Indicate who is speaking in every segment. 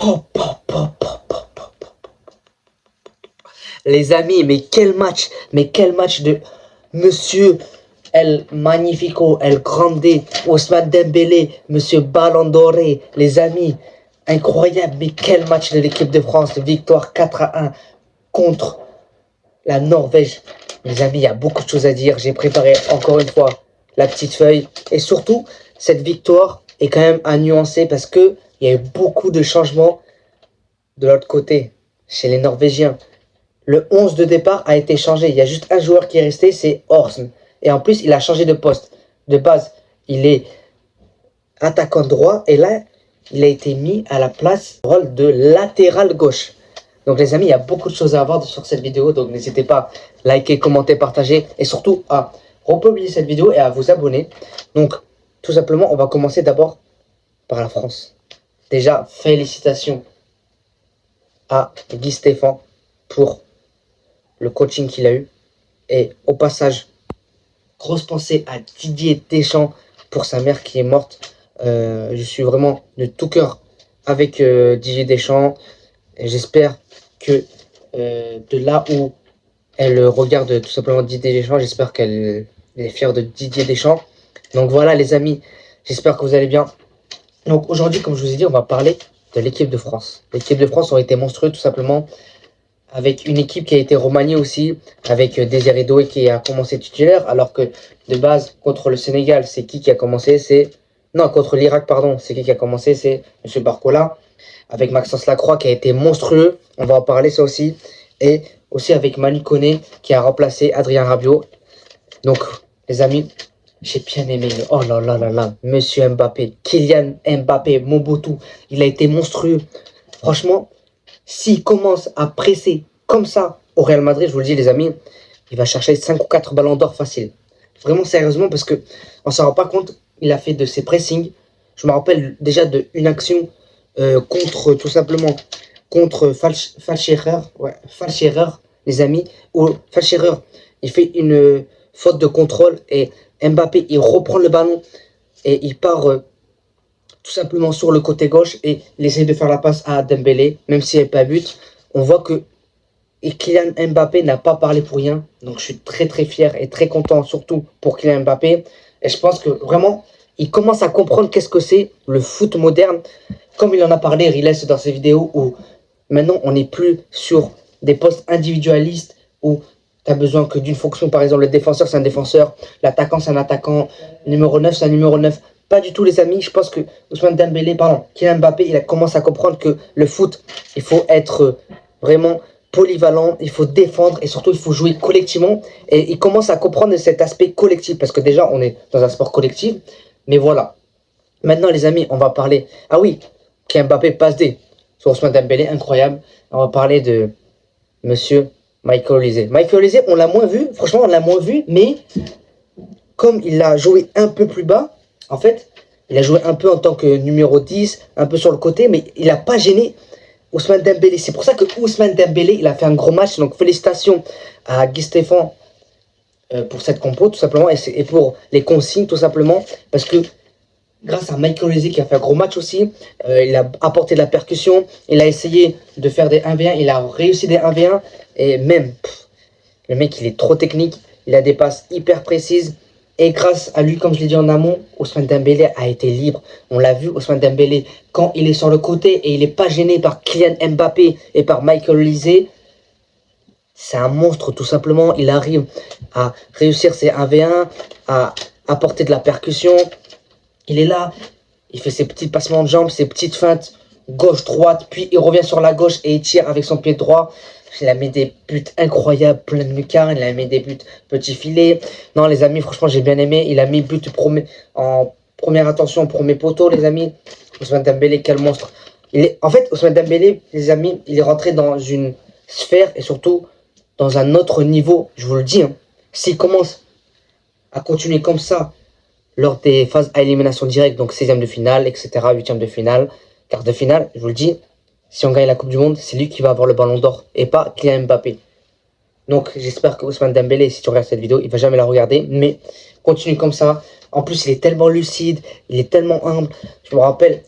Speaker 1: Pop, pop, pop, pop, pop, pop, pop. Les amis, mais quel match de Monsieur El Magnifico, El Grande, Ousmane Dembélé, Monsieur Ballon d'Oré, les amis, incroyable, mais quel match de l'équipe de France, victoire 4-1 contre la Norvège. Les amis, il y a beaucoup de choses à dire, j'ai préparé encore une fois la petite feuille, et surtout, cette victoire est quand même à nuancer parce que il y a eu beaucoup de changements de l'autre côté, chez les Norvégiens. Le 11 de départ a été changé. Il y a juste un joueur qui est resté, c'est Horsn. Et en plus, il a changé de poste. De base, il est attaquant droit. Et là, il a été mis à la place rôle de latéral gauche. Donc les amis, il y a beaucoup de choses à voir sur cette vidéo. Donc n'hésitez pas à liker, commenter, partager. Et surtout à republier cette vidéo et à vous abonner. Donc tout simplement, on va commencer d'abord par la France. Déjà, félicitations à Guy Stéphane pour le coaching qu'il a eu. Et au passage, grosse pensée à Didier Deschamps pour sa mère qui est morte. Je suis vraiment de tout cœur avec Didier Deschamps. J'espère que de là où elle regarde tout simplement Didier Deschamps, j'espère qu'elle est fière de Didier Deschamps. Donc voilà les amis, j'espère que vous allez bien. Donc aujourd'hui, comme je vous ai dit, on va parler de l'équipe de France. L'équipe de France aurait été monstrueux tout simplement, avec une équipe qui a été remaniée aussi, avec Désiré Doué qui a commencé titulaire, alors que de base, contre le Sénégal, c'est qui a commencé? Non, contre l'Irak, pardon, c'est qui a commencé? C'est M. Barcola, avec Maxence Lacroix qui a été monstrueux, on va en parler ça aussi, et aussi avec Manu Koné qui a remplacé Adrien Rabiot. Donc, les amis, j'ai bien aimé. Oh là là là là, Monsieur Mbappé, Kylian Mbappé, Mobutu, il a été monstrueux. Franchement, s'il commence à presser comme ça au Real Madrid, je vous le dis les amis, il va chercher 5 ou 4 ballons d'or facile. Vraiment sérieusement, parce que on s'en rend pas compte, il a fait de ses pressings. Je me rappelle déjà d'une action contre, tout simplement, contre Falscherer, ouais, Falscherer, les amis, où Falscherer, il fait une faute de contrôle et Mbappé, il reprend le ballon et il part tout simplement sur le côté gauche et il essaie de faire la passe à Dembélé, même s'il n'y a pas but. On voit que Kylian Mbappé n'a pas parlé pour rien. Donc je suis très très fier et très content, surtout pour Kylian Mbappé. Et je pense que vraiment, il commence à comprendre qu'est-ce que c'est le foot moderne. Comme il en a parlé, Riles, dans ses vidéos, où maintenant on n'est plus sur des postes individualistes où tu as besoin que d'une fonction. Par exemple, le défenseur, c'est un défenseur, l'attaquant, c'est un attaquant, le numéro 9, c'est un numéro 9. Pas du tout les amis, je pense que Ousmane Dembélé, pardon, Kylian Mbappé, il a commencé à comprendre que le foot, il faut être vraiment polyvalent, il faut défendre et surtout il faut jouer collectivement. Et il commence à comprendre cet aspect collectif parce que déjà on est dans un sport collectif. Mais voilà. Maintenant les amis, on va parler. Ah oui, Kylian Mbappé passe D sur Ousmane Dembélé, incroyable. On va parler de Monsieur Michael Olise. Michael Olise, on l'a moins vu, franchement on l'a moins vu, mais comme il a joué un peu plus bas, en fait, il a joué un peu en tant que numéro 10, un peu sur le côté, mais il n'a pas gêné Ousmane Dembélé. C'est pour ça que Ousmane Dembélé, il a fait un gros match. Donc félicitations à Guy Stéphane pour cette compo, tout simplement, et pour les consignes, tout simplement, parce que grâce à Michael Olise qui a fait un gros match aussi, il a apporté de la percussion, il a essayé de faire des 1v1, il a réussi des 1v1, et même, le mec, il est trop technique, il a des passes hyper précises. Et grâce à lui, comme je l'ai dit en amont, Ousmane Dembélé a été libre. On l'a vu, Ousmane Dembélé, quand il est sur le côté et il n'est pas gêné par Kylian Mbappé et par Michael Olise, c'est un monstre tout simplement. Il arrive à réussir ses 1v1, à apporter de la percussion. Il est là, il fait ses petits passements de jambes, ses petites feintes gauche-droite, puis il revient sur la gauche et il tire avec son pied droit. Il a mis des buts incroyables, plein de lucarnes, il a mis des buts petit filet. Non les amis, franchement j'ai bien aimé. Il a mis but en première attention, premier poteau les amis. Ousmane Dembélé, quel monstre. En fait, Ousmane Dembélé, les amis, il est rentré dans une sphère et surtout dans un autre niveau, je vous le dis. Hein. S'il commence à continuer comme ça lors des phases à élimination directe, donc 16e de finale, etc., 8e de finale, quart de finale, je vous le dis, si on gagne la Coupe du Monde, c'est lui qui va avoir le ballon d'or et pas Kylian Mbappé. Donc j'espère que Ousmane Dembélé, si tu regardes cette vidéo, il va jamais la regarder, mais continue comme ça. En plus, il est tellement lucide, il est tellement humble. Je me rappelle,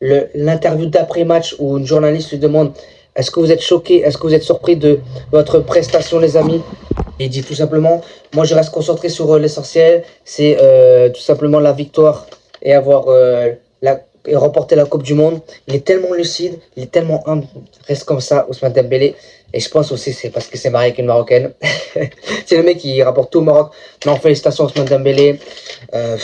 Speaker 1: l'interview d'après-match où une journaliste lui demande est-ce que vous êtes choqué, est-ce que vous êtes surpris de votre prestation les amis? Et il dit tout simplement, moi je reste concentré sur l'essentiel, c'est tout simplement la victoire et avoir et remporter la Coupe du Monde. Il est tellement lucide, il est tellement humble, reste comme ça Ousmane Dembélé. Et je pense aussi c'est parce que c'est marié avec une Marocaine. C'est le mec qui rapporte tout au Maroc. Non, félicitations Ousmane Dembélé. Euh,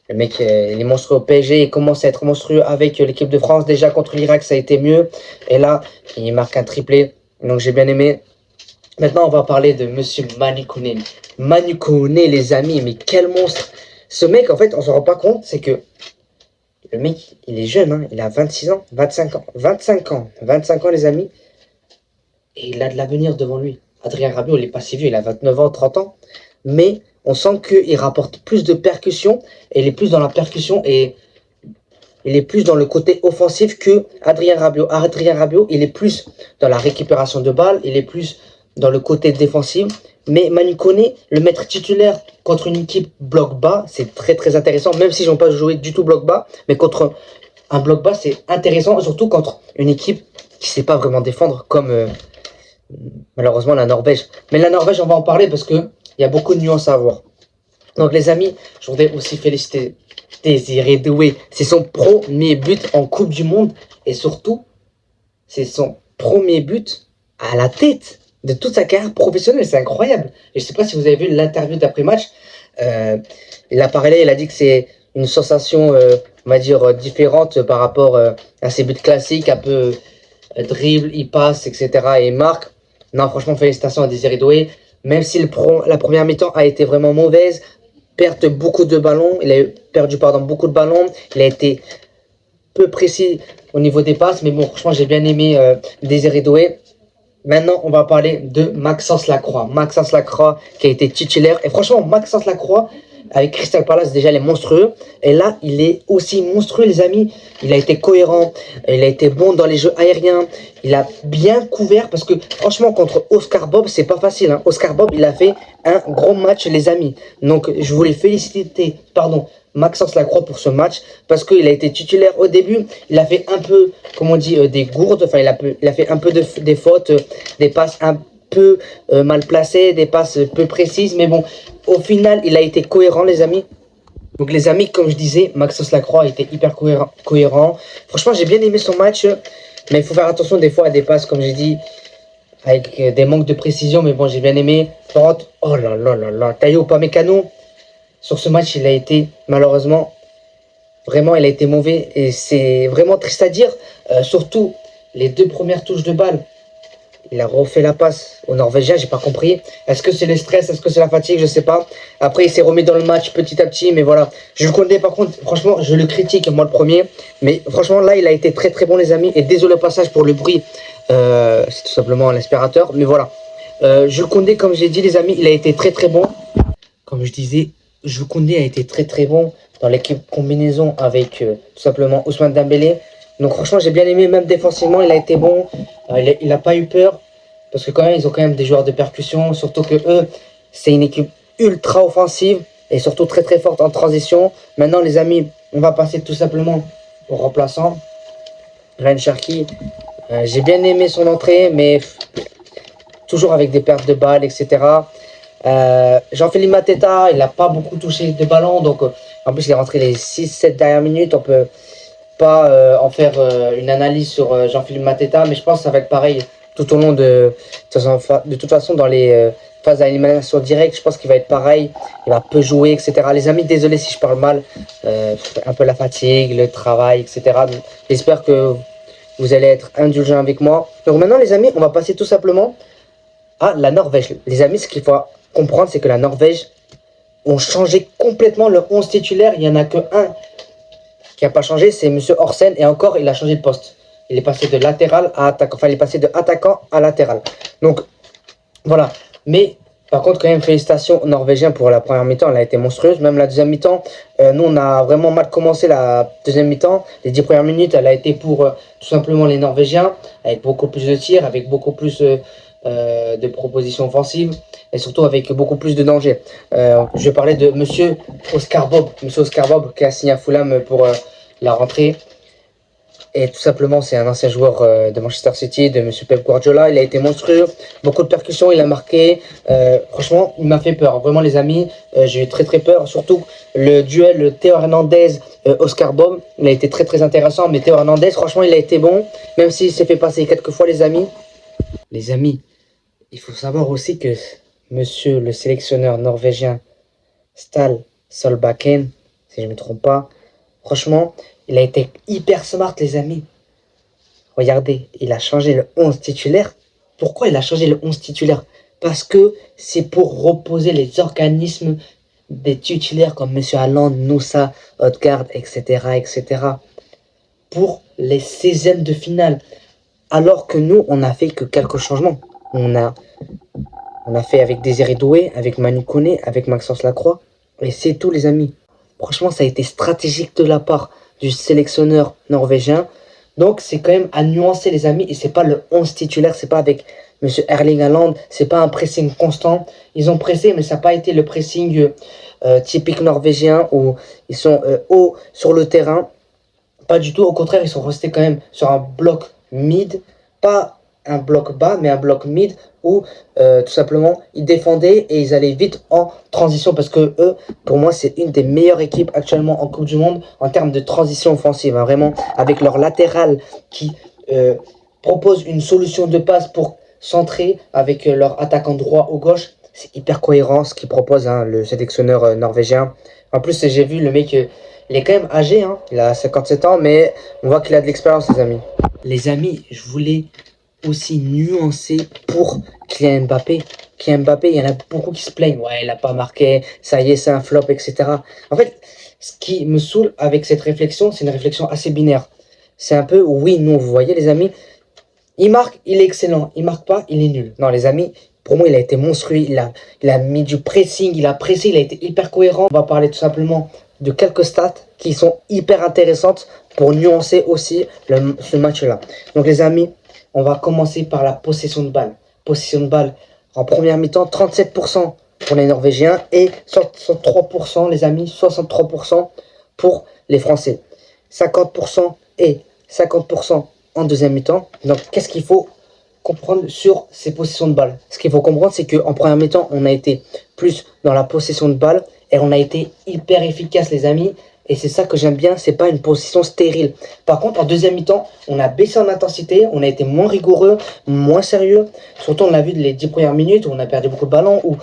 Speaker 1: le mec, il est monstrueux au PSG, il commence à être monstrueux avec l'équipe de France. Déjà contre l'Irak, ça a été mieux. Et là, il marque un triplé. Donc j'ai bien aimé. Maintenant, on va parler de Monsieur Manu Koné. Manu Koné, les amis, mais quel monstre! Ce mec, en fait, on se rend pas compte, c'est que le mec, il est jeune, hein, il a 26 ans, 25 ans, 25 ans, les amis, et il a de l'avenir devant lui. Adrien Rabiot, il est pas si vieux, il a 29 ans, 30 ans, mais on sent qu'il rapporte plus de percussion, et il est plus dans la percussion, et il est plus dans le côté offensif que Adrien Rabiot. Adrien Rabiot, il est plus dans la récupération de balles, il est plus dans le côté défensif. Mais Manu Koné, le mettre titulaire contre une équipe bloc bas, c'est très très intéressant, même si ils n'ont pas joué du tout bloc bas. Mais contre un bloc bas, c'est intéressant, surtout contre une équipe qui ne sait pas vraiment défendre, comme malheureusement la Norvège. Mais la Norvège, on va en parler parce qu'il y a beaucoup de nuances à avoir. Donc les amis, je voudrais aussi féliciter Désiré Doué. C'est son premier but en Coupe du Monde. Et surtout, c'est son premier but à la tête de toute sa carrière professionnelle. C'est incroyable. Et je ne sais pas si vous avez vu l'interview d'après-match. Il a parlé, il a dit que c'est une sensation, on va dire, différente par rapport à ses buts classiques, un peu dribble, il passe, etc. et il marque. Non, franchement, félicitations à Désiré Doué. Même si la première mi-temps a été vraiment mauvaise, perte beaucoup de ballons, il a perdu beaucoup de ballons, il a été peu précis au niveau des passes, mais bon, franchement, j'ai bien aimé Désiré Doué. Maintenant, on va parler de Maxence Lacroix. Maxence Lacroix qui a été titulaire. Et franchement, Maxence Lacroix, avec Crystal Palace, déjà, il est monstrueux. Et là, il est aussi monstrueux, les amis. Il a été cohérent. Il a été bon dans les jeux aériens. Il a bien couvert parce que, franchement, contre Oscar Bob, c'est pas facile. Hein. Oscar Bob, il a fait un gros match, les amis. Donc, je voulais féliciter, Maxence Lacroix pour ce match parce qu'il a été titulaire au début. Il a fait un peu, comme on dit, des gourdes. Enfin, il a fait un peu des fautes, des passes un peu mal placées, des passes peu précises. Mais bon, au final, il a été cohérent, les amis. Donc, les amis, comme je disais, Maxence Lacroix était hyper cohérent. Franchement, j'ai bien aimé son match. Mais il faut faire attention des fois à des passes, comme j'ai dit, avec des manques de précision. Mais bon, j'ai bien aimé. Oh là là là là. Tayo Upamecano. Sur ce match, il a été, malheureusement, vraiment, il a été mauvais. Et c'est vraiment triste à dire. Surtout, les deux premières touches de balle. Il a refait la passe au Norvégien, j'ai pas compris. Est-ce que c'est le stress, est-ce que c'est la fatigue, je sais pas. Après, il s'est remis dans le match petit à petit, mais voilà. Je le connais, par contre, franchement, je le critique, moi le premier. Mais franchement, là, il a été très très bon, les amis. Et désolé au passage pour le bruit. C'est tout simplement un aspirateur. Mais voilà. Je le connais, comme j'ai dit, les amis, il a été très très bon. Comme je disais, Jules Koundé a été très très bon dans l'équipe combinaison avec tout simplement Ousmane Dembélé. Donc franchement, j'ai bien aimé, même défensivement, il a été bon. Il n'a pas eu peur parce que quand même, ils ont quand même des joueurs de percussion. Surtout que eux, c'est une équipe ultra offensive et surtout très très forte en transition. Maintenant, les amis, on va passer tout simplement au remplaçant. Ryan Cherki, j'ai bien aimé son entrée, mais toujours avec des pertes de balles, etc. Jean-Philippe Mateta, il n'a pas beaucoup touché de ballon, donc en plus il est rentré les 6-7 dernières minutes. On peut pas en faire une analyse sur Jean-Philippe Mateta, mais je pense que ça va être pareil tout au long de toute façon dans les phases d'élimination directe. Je pense qu'il va être pareil, il va peu jouer, etc. Les amis, désolé si je parle mal, un peu la fatigue, le travail, etc. J'espère que vous allez être indulgents avec moi. Donc maintenant les amis, on va passer tout simplement à la Norvège. Les amis, ce qu'il faut comprendre, c'est que la Norvège ont changé complètement leur 11 titulaire. Il n'y en a que un qui n'a pas changé, c'est Monsieur Orsen. Et encore, il a changé de poste. Il est passé de latéral à attaquant. Enfin, il est passé de attaquant à latéral. Donc, voilà. Mais, par contre, quand même, félicitations aux Norvégiens pour la première mi-temps. Elle a été monstrueuse. Même la deuxième mi-temps, nous, on a vraiment mal commencé la deuxième mi-temps. Les 10 premières minutes, elle a été pour tout simplement les Norvégiens. Avec beaucoup plus de tirs, avec beaucoup plus de propositions offensives et surtout avec beaucoup plus de danger. Je vais parler de Monsieur Oscar Bob qui a signé à Fulham pour la rentrée. Et tout simplement, c'est un ancien joueur de Manchester City, de Monsieur Pep Guardiola. Il a été monstrueux, beaucoup de percussions, il a marqué. Franchement, il m'a fait peur. Vraiment, les amis, j'ai eu très très peur. Surtout le duel Théo Hernandez, Oscar Bob, il a été très très intéressant. Mais Théo Hernandez, franchement, il a été bon, même s'il s'est fait passer quelques fois, les amis. Les amis, il faut savoir aussi que Monsieur le sélectionneur norvégien Ståle Solbakken, si je ne me trompe pas, franchement, il a été hyper smart, les amis. Regardez, il a changé le 11 titulaire. Pourquoi il a changé le 11 titulaire? Parce que c'est pour reposer les organismes des titulaires comme M. Haaland, Nusa, Odegaard, etc., etc. pour les 16e de finale. Alors que nous, on n'a fait que quelques changements. On a fait avec Désiré Doué, avec Manu Koné, avec Maxence Lacroix. Et c'est tout, les amis. Franchement, ça a été stratégique de la part du sélectionneur norvégien. Donc, c'est quand même à nuancer, les amis. Et c'est pas le 11 titulaire, c'est pas avec Monsieur Erling Haaland. C'est pas un pressing constant. Ils ont pressé, mais ça n'a pas été le pressing typique norvégien où ils sont hauts sur le terrain. Pas du tout. Au contraire, ils sont restés quand même sur un bloc mid. Pas un bloc bas, mais un bloc mid où tout simplement ils défendaient et ils allaient vite en transition parce que eux, pour moi, c'est une des meilleures équipes actuellement en Coupe du Monde en termes de transition offensive. Hein, vraiment, avec leur latéral qui propose une solution de passe pour centrer avec leur attaquant droit ou gauche. C'est hyper cohérent ce qu'il propose, hein, le sélectionneur norvégien. En plus, j'ai vu le mec, il est quand même âgé, hein, il a 57 ans, mais on voit qu'il a de l'expérience, les amis. Les amis, je voulais aussi nuancer pour Kylian Mbappé. Kylian Mbappé, il y en a beaucoup qui se plaignent. Ouais, il n'a pas marqué, ça y est, c'est un flop, etc. En fait, ce qui me saoule avec cette réflexion, c'est une réflexion assez binaire. C'est un peu oui, non, vous voyez, les amis. Il marque, il est excellent. Il marque pas, il est nul. Non, les amis, pour moi, il a été monstrueux. Il a mis du pressing, il a pressé, il a été hyper cohérent. On va parler tout simplement de quelques stats qui sont hyper intéressantes pour nuancer aussi ce match-là. Donc, les amis, on va commencer par la possession de balle. Possession de balle en première mi-temps, 37% pour les Norvégiens et 63%, les amis, 63% pour les Français. 50% et 50% en deuxième mi-temps. Donc, qu'est-ce qu'il faut comprendre sur ces possessions de balle? Ce qu'il faut comprendre, c'est qu'en première mi-temps, on a été plus dans la possession de balle et on a été hyper efficace, les amis. Et c'est ça que j'aime bien, c'est pas une possession stérile. Par contre, en deuxième mi-temps, on a baissé en intensité, on a été moins rigoureux, moins sérieux. Surtout, on l'a vu les 10 premières minutes où on a perdu beaucoup de ballons, où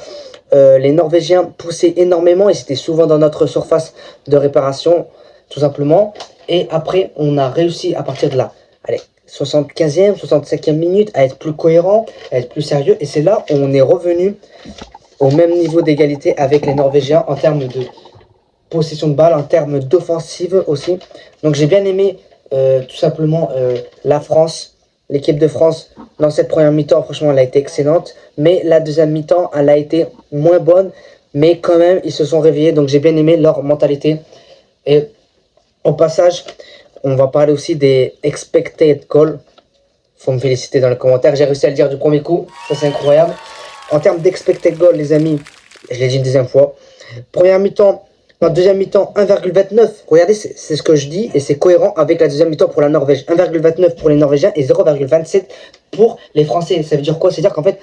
Speaker 1: les Norvégiens poussaient énormément et c'était souvent dans notre surface de réparation, tout simplement. Et après, on a réussi à partir de là, allez, 75e, 65e minute, à être plus cohérent, à être plus sérieux. Et c'est là où on est revenu au même niveau d'égalité avec les Norvégiens en termes de possession de balle, en termes d'offensive aussi. Donc j'ai bien aimé tout simplement la France, l'équipe de France dans cette première mi-temps. Franchement, elle a été excellente. Mais la deuxième mi-temps, elle a été moins bonne. Mais quand même, ils se sont réveillés. Donc j'ai bien aimé leur mentalité. Et au passage, on va parler aussi des expected goals. Faut me féliciter dans les commentaires. J'ai réussi à le dire du premier coup. Ça, c'est incroyable. En termes d'expected goals, les amis, je l'ai dit une deuxième fois. Première mi-temps, en deuxième mi-temps, 1,29. Regardez, c'est ce que je dis et c'est cohérent avec la deuxième mi-temps pour la Norvège. 1,29 pour les Norvégiens et 0,27 pour les Français. Ça veut dire quoi? C'est-à-dire qu'en fait,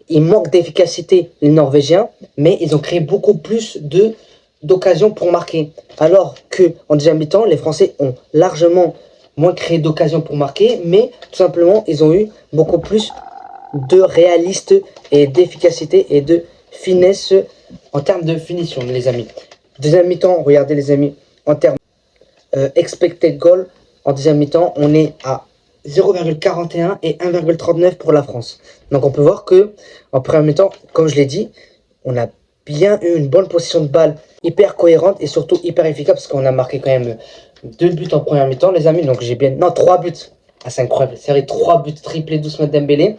Speaker 1: il manque d'efficacité, les Norvégiens, mais ils ont créé beaucoup plus d'occasions pour marquer. Alors que en deuxième mi-temps, les Français ont largement moins créé d'occasions pour marquer, mais tout simplement, ils ont eu beaucoup plus de réalistes et d'efficacité et de finesse en termes de finition, les amis. Deuxième mi-temps, regardez les amis, en termes expected goal, en deuxième mi-temps, on est à 0,41 et 1,39 pour la France. Donc on peut voir que en première mi-temps, comme je l'ai dit, on a bien eu une bonne position de balle, hyper cohérente et surtout hyper efficace parce qu'on a marqué quand même 2 buts en première mi-temps, les amis. Donc j'ai bien... Non, 3 buts. Ah, c'est incroyable. C'est vrai, 3 buts triplés d'Ousmane Dembélé.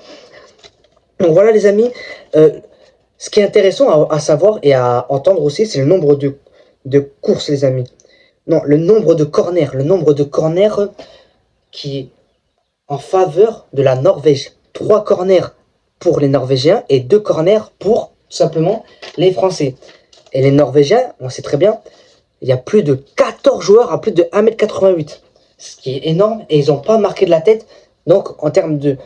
Speaker 1: Donc voilà les amis. Ce qui est intéressant à savoir et à entendre aussi, c'est le nombre de courses, les amis. Non, le nombre de corners. Le nombre de corners qui est en faveur de la Norvège. 3 corners pour les Norvégiens et 2 corners pour, tout simplement, les Français. Et les Norvégiens, on sait très bien, il y a plus de 14 joueurs à plus de 1,88 m. ce qui est énorme, et ils n'ont pas marqué de la tête. Donc, en termes de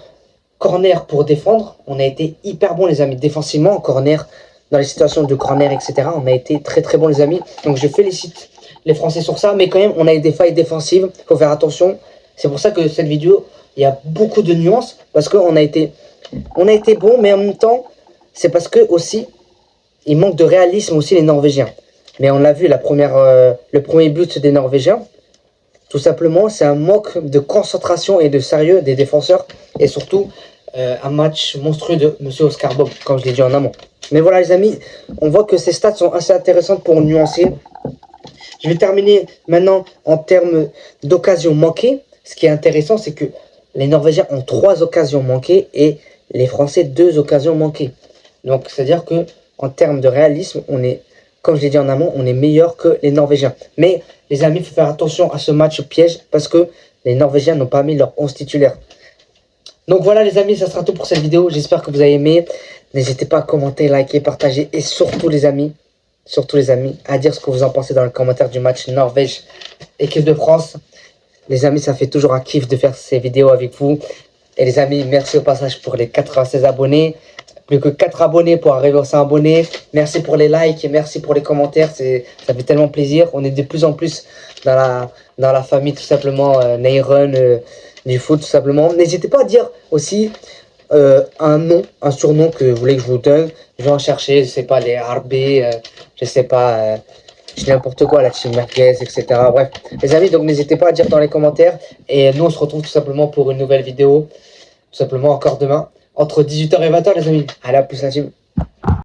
Speaker 1: corner pour défendre, on a été hyper bons, les amis. Défensivement, en corner, dans les situations de corner, etc., on a été très très bons, les amis. Donc, je félicite les Français sur ça, mais quand même, on a eu des failles défensives. Il faut faire attention. C'est pour ça que cette vidéo, il y a beaucoup de nuances, parce qu'on a été bons, mais en même temps, c'est parce que aussi, il manque de réalisme aussi les Norvégiens. Mais on l'a vu, le premier but des Norvégiens, tout simplement, c'est un manque de concentration et de sérieux des défenseurs. Et surtout, un match monstrueux de M. Oscar Bob, comme je l'ai dit en amont. Mais voilà, les amis, on voit que ces stats sont assez intéressantes pour nuancer. Je vais terminer maintenant en termes d'occasions manquées. Ce qui est intéressant, c'est que les Norvégiens ont 3 occasions manquées et les Français 2 occasions manquées. Donc, c'est-à-dire que en termes de réalisme, on est, comme je l'ai dit en amont, on est meilleur que les Norvégiens. Mais les amis, il faut faire attention à ce match piège parce que les Norvégiens n'ont pas mis leur 11 titulaire. Donc voilà les amis, ça sera tout pour cette vidéo. J'espère que vous avez aimé. N'hésitez pas à commenter, liker, partager et surtout les amis, à dire ce que vous en pensez dans les commentaires du match Norvège-Équipe de France. Les amis, ça fait toujours un kiff de faire ces vidéos avec vous. Et les amis, merci au passage pour les 96 abonnés. Plus que 4 abonnés pour arriver aux 100 abonnés. Merci pour les likes et merci pour les commentaires. Ça fait tellement plaisir. On est de plus en plus dans la famille, tout simplement, Neyron, du foot, tout simplement. N'hésitez pas à dire aussi un surnom que vous voulez que je vous donne. Je vais en chercher, je sais pas, les RB, je sais pas, n'importe quoi, la team Marquez, etc. Bref, les amis, donc n'hésitez pas à dire dans les commentaires. Et nous, on se retrouve tout simplement pour une nouvelle vidéo. Tout simplement encore demain. Entre 18h et 20h, les amis. Allez, à plus, la team.